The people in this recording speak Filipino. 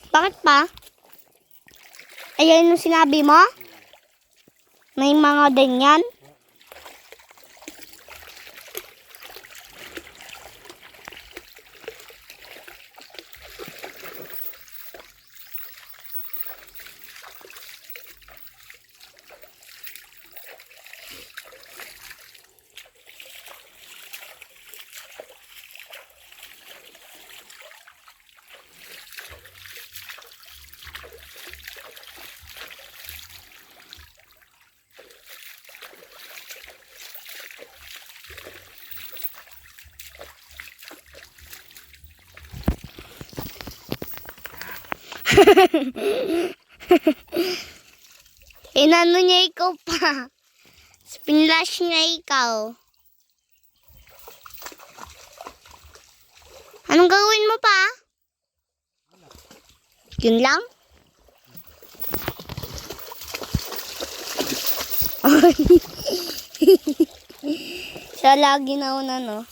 Bakit pa? Ayan yung sinabi mo? May mga ganyan? Inano niya ikaw pa. Spinlash niya ikaw. Anong gagawin mo pa? Yun lang? Siya lagi na una, no?